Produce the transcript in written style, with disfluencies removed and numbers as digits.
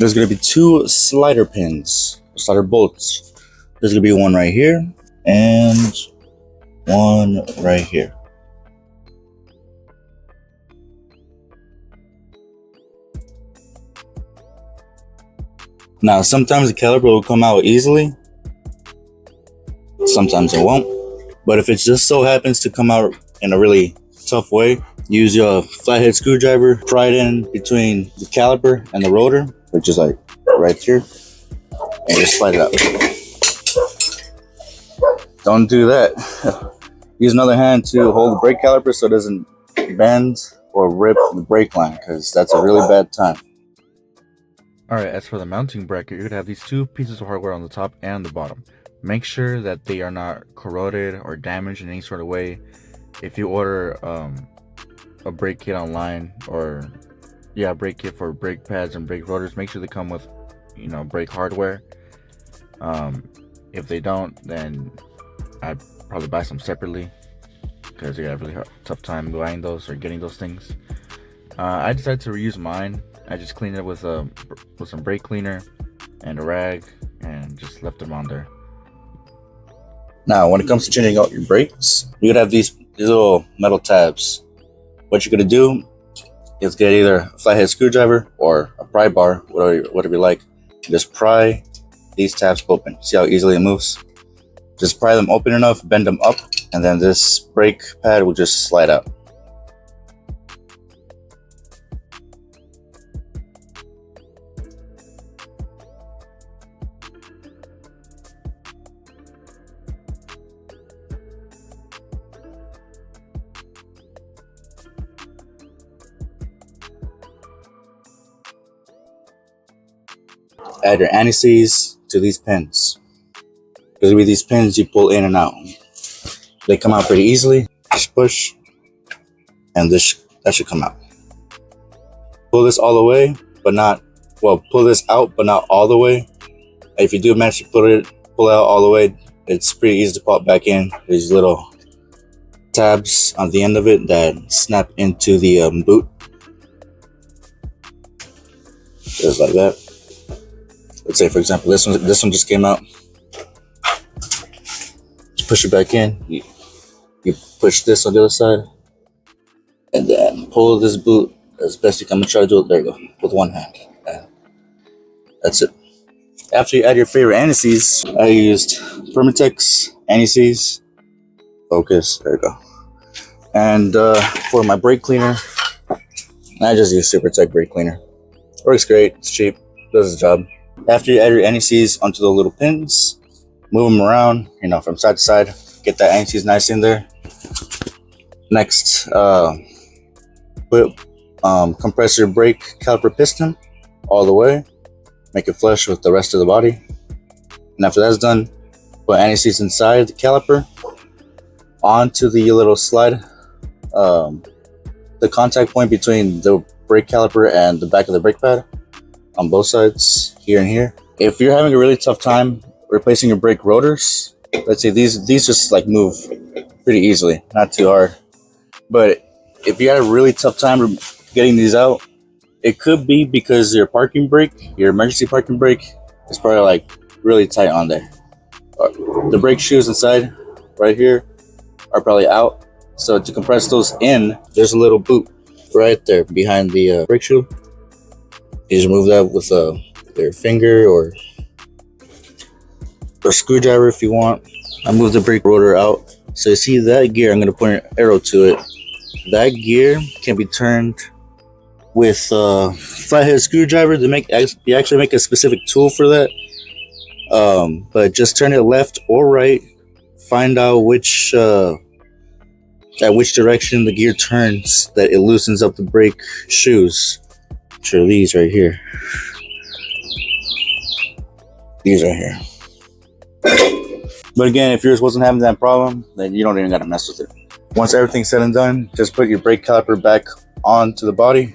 There's going to be two slider pins, slider bolts. There's going to be one right here and one right here. Now, sometimes the caliper will come out easily, sometimes it won't. But if it just so happens to come out in a really tough way, use your flathead screwdriver, pry it in between the caliper and the rotor, which is like right here, and just slide it out. Don't do that. Use another hand to hold the brake caliper so it doesn't bend or rip the brake line, because that's a really bad time. Alright, as for the mounting bracket, you're going to have these two pieces of hardware on the top and the bottom. Make sure that they are not corroded or damaged in any sort of way. If you order a brake kit online, or brake kit for brake pads and brake rotors, make sure they come with, brake hardware. If they don't, then I'd probably buy some separately, because you have a really tough time buying those or getting those things. I decided to reuse mine. I just cleaned it with some brake cleaner and a rag, and just left them on there. Now, when it comes to changing out your brakes, you're gonna have these little metal tabs. What you're gonna do is get either a flathead screwdriver or a pry bar, whatever you like. Just pry these tabs open. See how easily it moves? Just pry them open enough, bend them up, and then this brake pad will just slide out. Add your anti-seize to these pins. There's gonna be these pins you pull in and out. They come out pretty easily. Just push, and that should come out. Pull this all the way, pull this out, but not all the way. If you do manage to pull out all the way, it's pretty easy to pop back in. These little tabs on the end of it that snap into the boot. Just like that. Let's say, for example, this one just came out. Just push it back in. You push this on the other side, and then pull this boot as best you can. Try to do it. There you go, with one hand. And that's it. After you add your favorite anti-seize, I used Permatex anti-seize Focus. There you go. And for my brake cleaner, I just use Supertech brake cleaner. Works great. It's cheap. Does the job. After you add your anti-seize onto the little pins, move them around, from side to side. Get that anti-seize nice in there. Next, compress your brake caliper piston all the way. Make it flush with the rest of the body. And after that's done, put anti-seize inside the caliper onto the little slide. The contact point between the brake caliper and the back of the brake pad on both sides, here and here. If you're having a really tough time replacing your brake rotors, let's say these just like move pretty easily, not too hard. But if you had a really tough time getting these out, it could be because your parking brake, your emergency parking brake, is probably like really tight on there. The brake shoes inside right here are probably out. So to compress those in, there's a little boot right there behind the brake shoe. You just remove that with your finger or screwdriver if you want. I move the brake rotor out. So you see that gear, I'm going to put an arrow to it. That gear can be turned with a flathead screwdriver. You actually make a specific tool for that. But just turn it left or right. Find out at which direction the gear turns, that it loosens up the brake shoes. Which are these right here. These right here. But again, if yours wasn't having that problem, then you don't even gotta mess with it. Once everything's said and done, just put your brake caliper back onto the body.